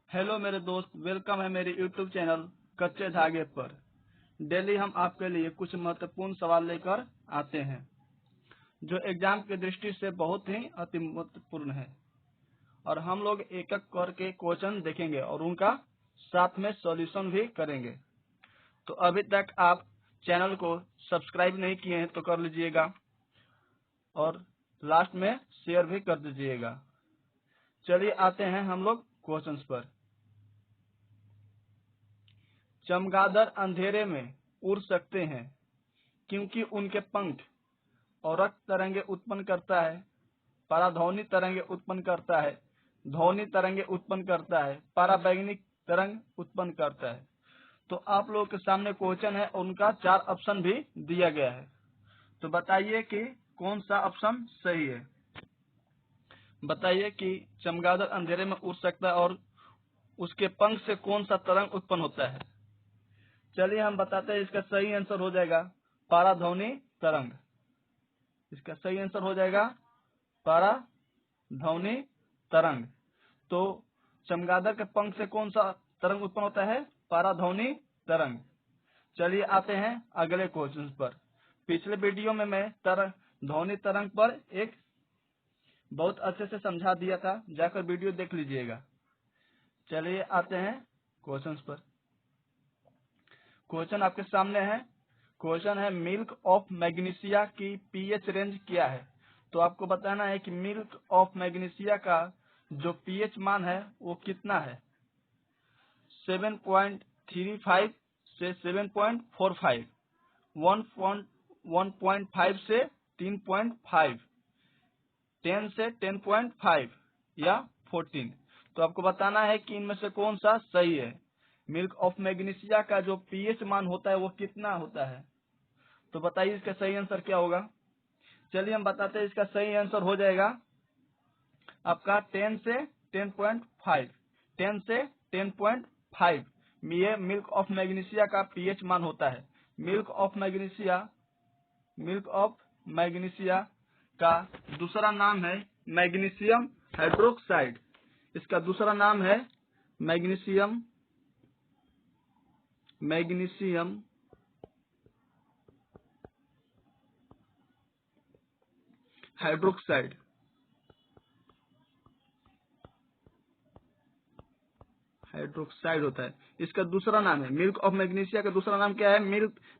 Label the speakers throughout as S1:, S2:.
S1: Hello मेरे दोस्त, welcome है मेरे यूट्यूब चैनल कच्चे धागे पर। डेली हम आपके लिए कुछ महत्वपूर्ण सवाल लेकर आते हैं जो एग्जाम की दृष्टि से बहुत ही अति महत्वपूर्ण है, और हम लोग एक एक करके क्वेश्चन देखेंगे और उनका साथ में सॉल्यूशन भी करेंगे। तो अभी तक आप चैनल को सब्सक्राइब नहीं किए हैं तो कर लीजिएगा और लास्ट में शेयर भी कर दीजिएगा। चलिए आते हैं हम लोग क्वेश्चंस पर। चमगादड़ अंधेरे में उड़ सकते हैं क्योंकि उनके पंख औरक तरंगे उत्पन्न करता है, पराध्वनि तरंगे उत्पन्न करता है, ध्वनि तरंगे उत्पन्न करता है, पराबैंगनिक तरंग उत्पन्न करता है। तो आप लोगों के सामने क्वेश्चन है और उनका 4 ऑप्शन भी दिया गया है। तो बताइए कि कौन सा ऑप्शन सही है। बताइए कि चमगादड़ अंधेरे में उड़ सकता है और उसके पंख से कौन सा तरंग उत्पन्न होता है। चलिए हम बताते हैं, इसका सही आंसर हो जाएगा पराध्वनि तरंग। इसका सही आंसर हो जाएगा पराध्वनि तरंग। तो चमगादड़ के पंख से कौन सा तरंग उत्पन्न होता है? पराध्वनि तरंग। चलिए आते हैं अगले क्वेश्चन पर। पिछले वीडियो में मैं ध्वनि तरंग पर एक बहुत अच्छे से समझा दिया था, जाकर वीडियो देख लीजिएगा। चलिए आते हैं क्वेश्चन पर। क्वेश्चन आपके सामने है। क्वेश्चन है मिल्क ऑफ मैग्नीशिया की पीएच रेंज क्या है। तो आपको बताना है कि मिल्क ऑफ मैग्नीशिया का जो पीएच मान है वो कितना है। 7.35 से 7.45, 1.5 से 3.5, 10 से 10.5 या 14। तो आपको बताना है कि इनमें से कौन सा सही है। मिल्क ऑफ मैग्नीशिया का जो पीएच मान होता है वो कितना होता है। तो बताइए इसका सही आंसर क्या होगा। चलिए हम बताते हैं, इसका सही आंसर हो जाएगा आपका 10 से 10.5, 10 से 10.5। ये मिल्क ऑफ मैग्नीशिया का पीएच मान होता है। मिल्क ऑफ मैग्नीशिया का दूसरा नाम है मैग्नीशियम हाइड्रोक्साइड। इसका दूसरा नाम है मैग्नीशियम हाइड्रोक्साइड। हाइड्रोक्साइड होता है, इसका दूसरा नाम है। मिल्क ऑफ मैग्नीशिया का दूसरा नाम क्या है?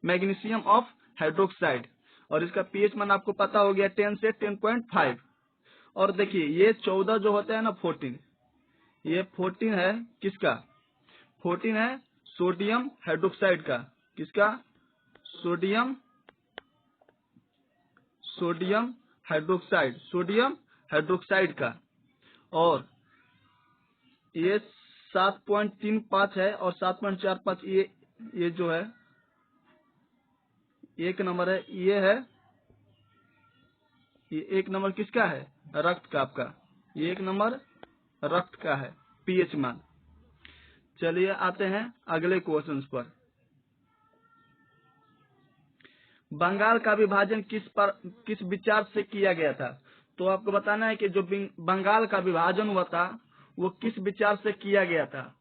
S1: Magnesium of hydroxide. और इसका पीएच मान आपको पता हो गया 10 से 10.5। और देखिए ये 14 जो होता है ना 14, ये 14 है किसका? 14 है सोडियम हाइड्रोक्साइड का। किसका? सोडियम हाइड्रोक्साइड का। और ये 7.35 है और 7.45 ये जो है एक नंबर है। ये एक नंबर किसका है? रक्त का आपका। ये एक नंबर रक्त का है पीएच मान। चलिए आते हैं अगले क्वेश्चन पर। बंगाल का विभाजन किस विचार से किया गया था। तो आपको बताना है कि जो बंगाल का विभाजन हुआ था वो किस विचार से किया गया था।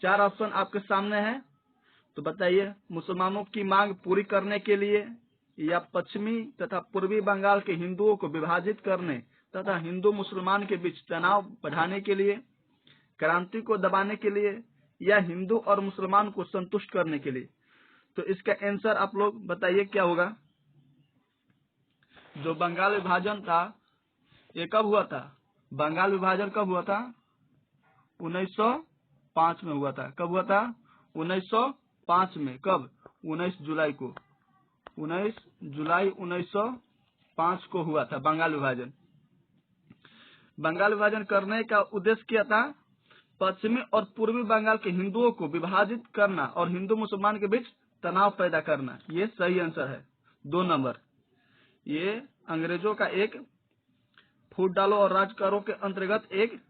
S1: 4 ऑप्शन आपके सामने है। तो बताइए, मुसलमानों की मांग पूरी करने के लिए, या पश्चिमी तथा पूर्वी बंगाल के हिंदुओं को विभाजित करने तथा हिंदू मुसलमान के बीच तनाव बढ़ाने के लिए, क्रांति को दबाने के लिए, या हिंदू और मुसलमान को संतुष्ट करने के लिए। तो इसका आंसर आप लोग बताइए क्या होगा। जो बंगाल विभाजन था ये कब हुआ था? बंगाल विभाजन कब हुआ था? 1905 में हुआ था। कब हुआ था? 1905 में। कब? 19 जुलाई को। 19 जुलाई 1905 को हुआ था बंगाल विभाजन। बंगाल विभाजन करने का उद्देश्य क्या था? पश्चिमी और पूर्वी बंगाल के हिंदुओं को विभाजित करना और हिंदू मुसलमान के बीच तनाव पैदा करना। ये सही आंसर है, 2 नंबर। ये अंग्रेजों का एक फूट डालो और राज करो के अंतर्गत एक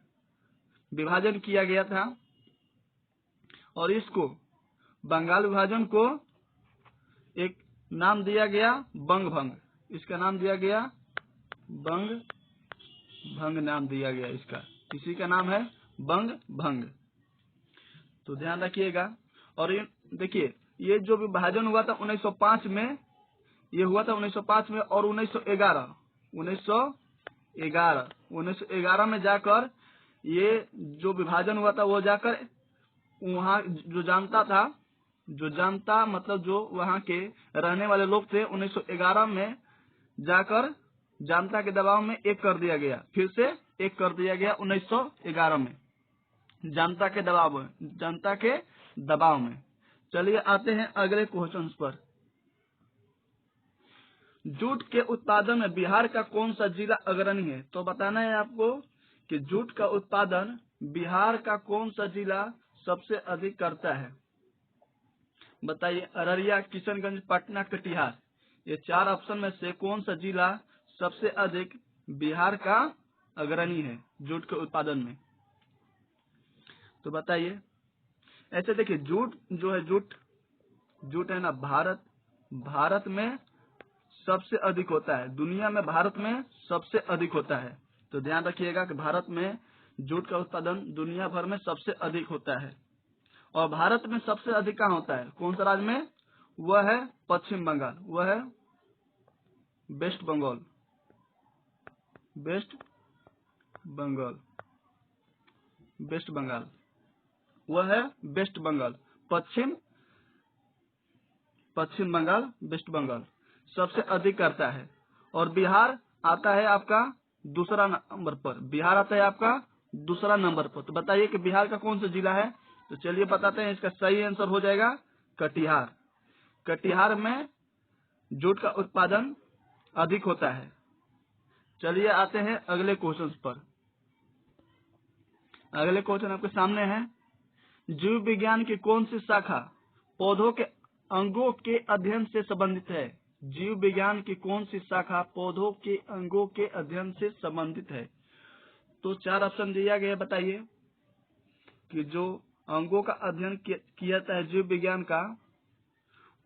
S1: विभाजन किया गया था, और इसको बंगाल विभाजन को एक नाम दिया गया बंग भंग। इसका नाम दिया गया बंग भंग नाम दिया गया इसका। इसी का नाम है बंग भंग। तो ध्यान रखिएगा। और ये देखिए, ये जो विभाजन हुआ था 1905 में, ये हुआ था 1905 में, और 1911 में जाकर ये जो विभाजन हुआ था वो जाकर वहाँ जो जनता मतलब जो वहाँ के रहने वाले लोग थे, 1911 में जाकर जनता के दबाव में एक कर दिया गया, फिर से एक कर दिया गया 1911 में, जनता के दबाव में। चलिए आते हैं अगले क्वेश्चन पर। जूट के उत्पादन में बिहार का कौन सा जिला अग्रणी है? तो बताना है आपको कि जूट का उत्पादन बिहार का कौन सा जिला सबसे अधिक करता है। बताइए, अररिया, किशनगंज, पटना, कटिहार। ये 4 ऑप्शन में से कौन सा जिला सबसे अधिक बिहार का अग्रणी है जूट के उत्पादन में? तो बताइए। ऐसे देखिए, जूट जो है, जूट है ना, भारत में सबसे अधिक होता है, दुनिया में भारत में सबसे अधिक होता है। तो ध्यान रखिएगा कि भारत में जूट का उत्पादन दुनिया भर में सबसे अधिक होता है। और भारत में सबसे अधिक कहाँ होता है, कौन सा राज्य में? वह है पश्चिम बंगाल, वह है वेस्ट बंगाल, वह है वेस्ट बंगाल, पश्चिम बंगाल, वेस्ट बंगाल सबसे अधिक करता है। और बिहार आता है आपका दूसरा नंबर पर, तो बताइए कि बिहार का कौन सा जिला है? तो चलिए बताते हैं। इसका सही आंसर हो जाएगा कटिहार में जूट का उत्पादन अधिक होता है। चलिए आते हैं अगले क्वेश्चन पर। अगले क्वेश्चन आपके सामने है। जीव विज्ञान की कौन सी शाखा पौधों के अंगों के अध्ययन से संबंधित है? जीव विज्ञान की कौन सी शाखा पौधों के अंगों के अध्ययन से संबंधित है? तो 4 ऑप्शन दिया गया। बताइए कि जो अंगों का अध्ययन किया जाता है जीव विज्ञान का,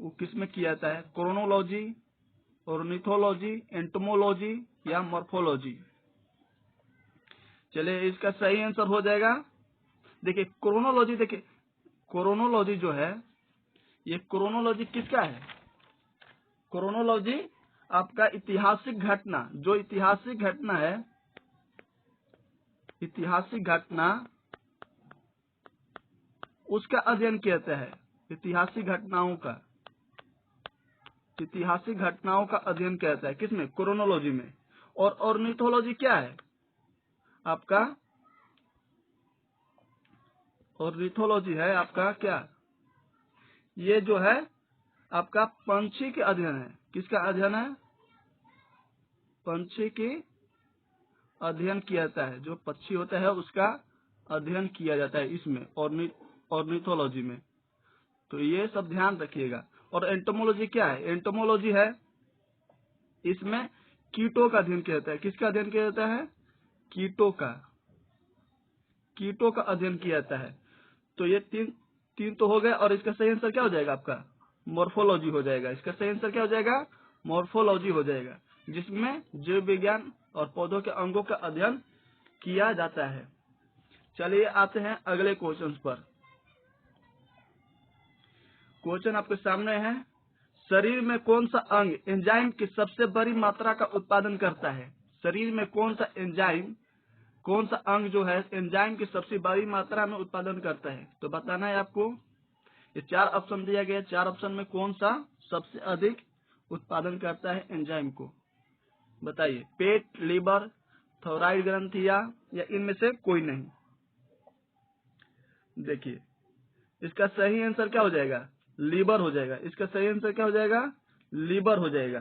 S1: वो किस में किया जाता है? क्रोनोलॉजी, ऑर्निथोलॉजी, एंटोमोलॉजी या मॉर्फोलॉजी? चलिए, इसका सही आंसर हो जाएगा। देखिए, क्रोनोलॉजी जो है, ये क्रोनोलॉजी किसका है? क्रोनोलॉजी आपका ऐतिहासिक घटना उसका अध्ययन किया जाता है। ऐतिहासिक घटनाओं का अध्ययन किया जाता है किसमें? क्रोनोलॉजी में। और ऑर्निथोलॉजी क्या है आपका? ऑर्निथोलॉजी है आपका क्या? ये जो है आपका पंछी के अध्ययन है। किसका अध्ययन है? पंछी की अध्ययन किया जाता है, जो पक्षी होता है उसका अध्ययन किया जाता है इसमें, ऑर्निथोलॉजी में। तो ये सब ध्यान रखिएगा। और एंटोमोलॉजी क्या है? एंटोमोलॉजी है, इसमें कीटों का अध्ययन किया जाता है। किसका अध्ययन किया जाता है? कीटों का अध्ययन किया जाता है। तो ये तीन तो हो गए। और इसका सही आंसर क्या हो जाएगा आपका? मॉर्फोलॉजी हो जाएगा। इसका सही आंसर क्या हो जाएगा? मॉर्फोलॉजी हो जाएगा, जिसमें जीव विज्ञान और पौधों के अंगों का अध्ययन किया जाता है। चलिए आते हैं अगले क्वेश्चन पर। क्वेश्चन आपके सामने है। शरीर में कौन सा अंग एंजाइम की सबसे बड़ी मात्रा का उत्पादन करता है? शरीर में कौन सा अंग जो है एंजाइम की सबसे बड़ी मात्रा में उत्पादन करता है? तो बताना है आपको। ये 4 ऑप्शन दिया गया। 4 ऑप्शन में कौन सा सबसे अधिक उत्पादन करता है एंजाइम को? बताइए। पेट, लीवर, थायराइड ग्रंथि या इनमें से कोई नहीं? देखिए, इसका सही आंसर क्या हो जाएगा? लीवर हो जाएगा। इसका सही आंसर क्या हो जाएगा? लीवर हो जाएगा,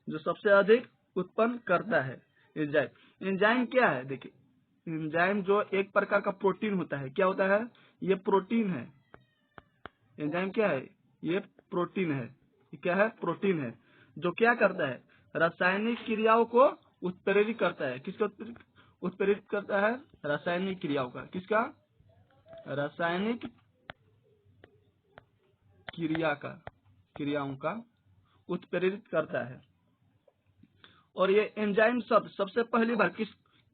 S1: जो सबसे अधिक उत्पन्न करता है एंजाइम। एंजाइम क्या है? देखिए, एंजाइम जो एक प्रकार का प्रोटीन होता है। क्या होता है? ये प्रोटीन है। एंजाइम क्या है? ये प्रोटीन है। ये क्या है? प्रोटीन है, जो क्या करता है? रासायनिक क्रियाओं को उत्प्रेरित करता है। किसको उत्प्रेरित करता है? रासायनिक क्रियाओं का। किसका? रासायनिक क्रियाओं का उत्प्रेरित करता है। और ये एंजाइम शब्द सबसे पहली बार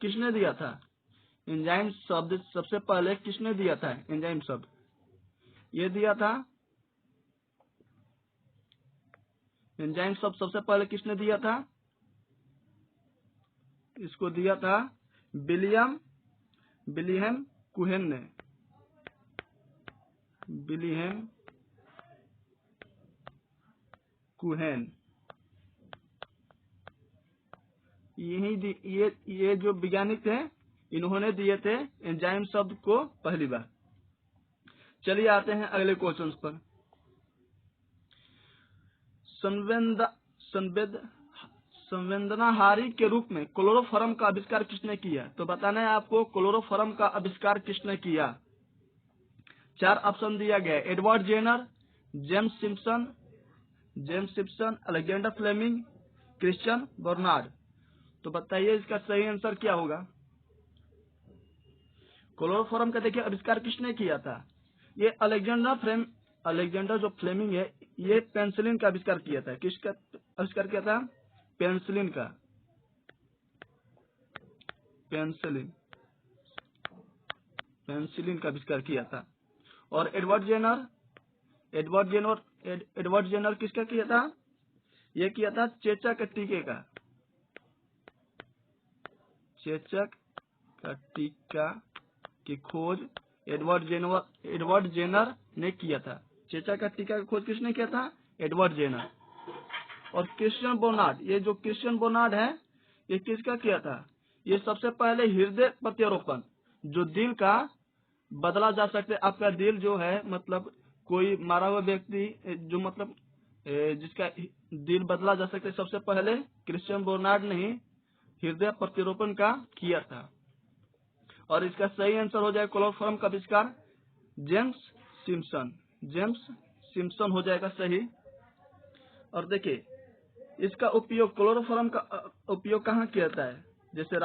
S1: किसने दिया था? एंजाइम शब्द सबसे पहले किसने दिया था? एंजाइम शब्द ये दिया था एंजाइम शब्द सबसे पहले किसने दिया था? इसको दिया था विलियम कुहेन ने। विलियम कुहेन ये जो वैज्ञानिक थे इन्होंने दिए थे एंजाइम शब्द को पहली बार। चलिए आते हैं अगले क्वेश्चन पर। संवेदनाहारी के रूप में क्लोरोफॉर्म का आविष्कार किसने किया? तो बताना है आपको क्लोरोफॉर्म का आविष्कार किसने किया। 4 ऑप्शन दिया गया, Edward Jenner, James Simpson, Alexander Fleming, Christian Barnard. तो बताइए इसका सही आंसर क्या होगा। क्लोरोफॉर्म का देखिए आविष्कार किसने किया था? ये अलेक्जेंडर जो फ्लेमिंग है ये पेनिसिलिन का आविष्कार किया था। किसका आविष्कार किया था? पेनिसिलिन का। पेनिसिलिन का आविष्कार किया था। और एडवर्ड जेनर किसका किया था? ये किया था चेचक के टीके का। चेचक का टीका की खोज एडवर्ड जेनर ने किया था। चेचक का टीका की खोज किसने किया था? Edward Jenner. और क्रिश्चियन बर्नार्ड, ये जो क्रिश्चियन बर्नार्ड है ये किसका किया था? ये सबसे पहले हृदय प्रत्यारोपण, जो दिल का बदला जा सकता है। आपका दिल जो है मतलब कोई मारा हुआ व्यक्ति जो मतलब जिसका दिल बदला जा सकता है, सबसे पहले क्रिश्चियन बर्नार्ड ने ही हृदय प्रत्यारोपण का किया था। और इसका सही आंसर हो जाएगा क्लोरोफॉर्म का आविष्कार जेम्स सिम्पसन हो जाएगा सही। और देखिए इसका उपयोग, क्लोरोफॉर्म का उपयोग कहाँ किया जाता है? जैसे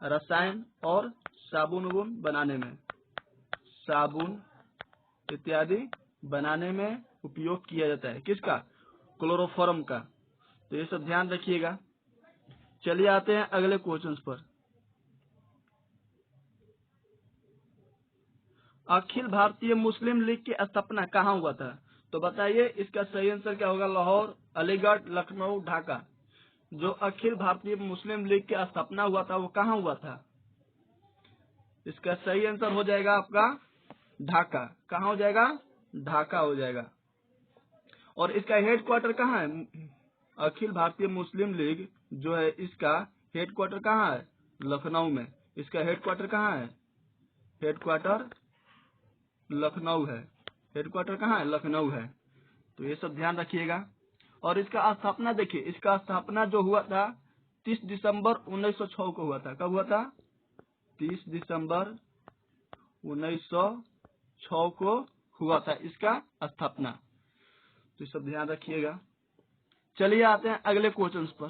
S1: रसायन और साबुन बनाने में, साबुन इत्यादि बनाने में उपयोग किया जाता है। किसका? क्लोरोफॉर्म का। तो ये सब ध्यान रखिएगा। चलिए आते हैं अगले क्वेश्चन पर। अखिल भारतीय मुस्लिम लीग की स्थापना कहाँ हुआ था? तो बताइए इसका सही आंसर क्या होगा। लाहौर, अलीगढ़, लखनऊ, ढाका। जो अखिल भारतीय मुस्लिम लीग की स्थापना हुआ था वो कहाँ हुआ था? इसका सही आंसर हो जाएगा आपका ढाका। कहाँ हो जाएगा? ढाका हो जाएगा। और इसका हेडक्वार्टर कहाँ है? अखिल भारतीय मुस्लिम लीग जो है इसका हेडक्वार्टर कहाँ है? लखनऊ में। इसका हेडक्वार्टर कहाँ है? हेडक्वार्टर लखनऊ है। हेडक्वार्टर कहाँ है? लखनऊ है। तो ये सब ध्यान रखिएगा। और इसका स्थापना देखिए, इसका स्थापना जो हुआ था 30 दिसंबर 1906 को हुआ था। कब हुआ था? 30 दिसंबर 1906 को हुआ था इसका स्थापना। तो ये सब ध्यान रखिएगा। चलिए आते हैं अगले क्वेश्चन पर।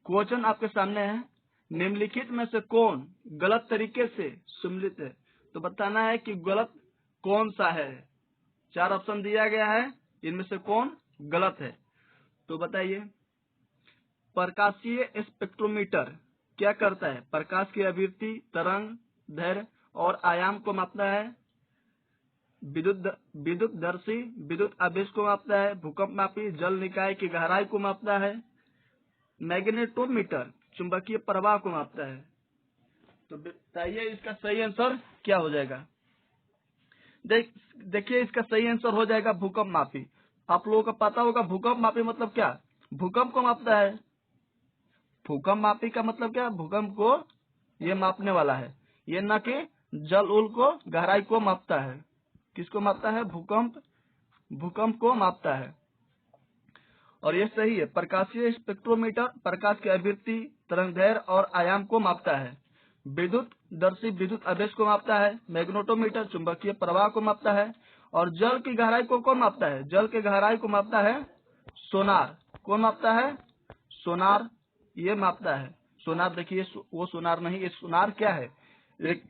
S1: क्वेश्चन आपके सामने है, निम्नलिखित में से कौन गलत तरीके से सम्मिलित है? तो बताना है कि गलत कौन सा है। 4 ऑप्शन दिया गया है, इनमें से कौन गलत है। तो बताइए। प्रकाशीय स्पेक्ट्रोमीटर क्या करता है? प्रकाश की आवृत्ति, तरंग दैर्घ्य और आयाम को मापता है। विद्युतदर्शी विद्युत आवेश को मापता है। भूकंप मापी जल निकाय की गहराई को मापता है। मैग्नेटोमीटर चुंबकीय प्रवाह को मापता है। तो बताइए इसका सही आंसर क्या हो जाएगा। देखिए इसका सही आंसर हो जाएगा भूकंप मापी। आप लोगों को पता होगा भूकंप मापी मतलब क्या? भूकंप को मापता है। भूकंप मापी का मतलब क्या? भूकंप को ये मापने वाला है। ये न कि जल उल को गहराई को मापता है। किसको मापता है? भूकंप को मापता है। और ये सही है। प्रकाशीय स्पेक्ट्रोमीटर प्रकाश की आवृत्ति, तरंगदैर्घ्य और आयाम को मापता है। विद्युतदर्शी विद्युत आवेश को मापता है। मैग्नेटोमीटर चुंबकीय प्रवाह को मापता है। और जल की गहराई को कौन मापता है? जल की गहराई को मापता है सोनार। कौन मापता है? सोनार ये मापता है। सोनार देखिए वो सोनार नहीं, ये सोनार क्या है? एक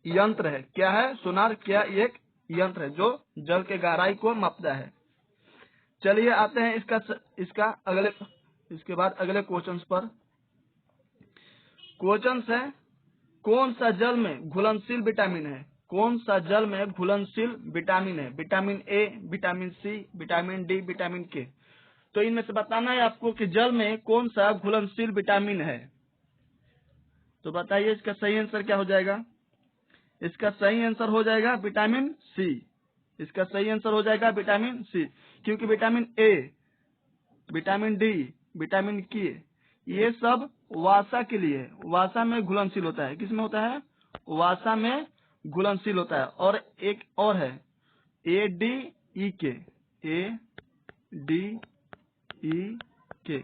S1: यंत्र है। क्या है सोनार? क्या एक यंत्र है जो जल के गहराई को मापता है। चलिए आते हैं इसके बाद अगले क्वेश्चन पर। क्वेश्चन है, कौन सा जल में घुलनशील विटामिन है? कौन सा जल में घुलनशील विटामिन है? Vitamin A, vitamin C, vitamin D, vitamin K. तो इनमें से बताना है आपको कि जल में कौन सा घुलनशील विटामिन है। तो बताइए इसका सही आंसर क्या हो जाएगा? इसका सही आंसर हो जाएगा विटामिन सी। इसका सही आंसर हो जाएगा विटामिन सी, क्योंकि vitamin A, vitamin D, vitamin के, ये सब वसा के लिए है। वसा में घुलनशील होता है। किसमें होता है? वसा में घुलनशील होता है। और एक और है ए डी ई के, ए डी ई के,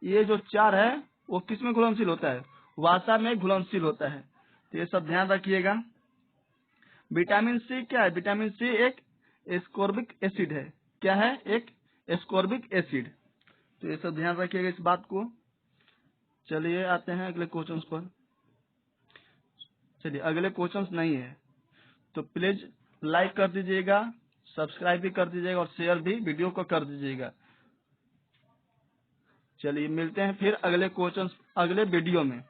S1: ये जो 4 है वो किसमें घुलनशील होता है? वसा में घुलनशील होता है। तो ये सब ध्यान रखिएगा। विटामिन सी क्या है? विटामिन सी एक एस्कॉर्बिक एसिड है। क्या है? एक एस्कॉर्बिक एसिड। तो ये सब ध्यान रखिएगा इस बात को। चलिए आते हैं अगले क्वेश्चंस पर। चलिए अगले क्वेश्चंस नहीं है तो प्लीज लाइक कर दीजिएगा, सब्सक्राइब भी कर दीजिएगा और शेयर भी वीडियो को कर दीजिएगा। चलिए मिलते हैं फिर अगले क्वेश्चंस अगले वीडियो में।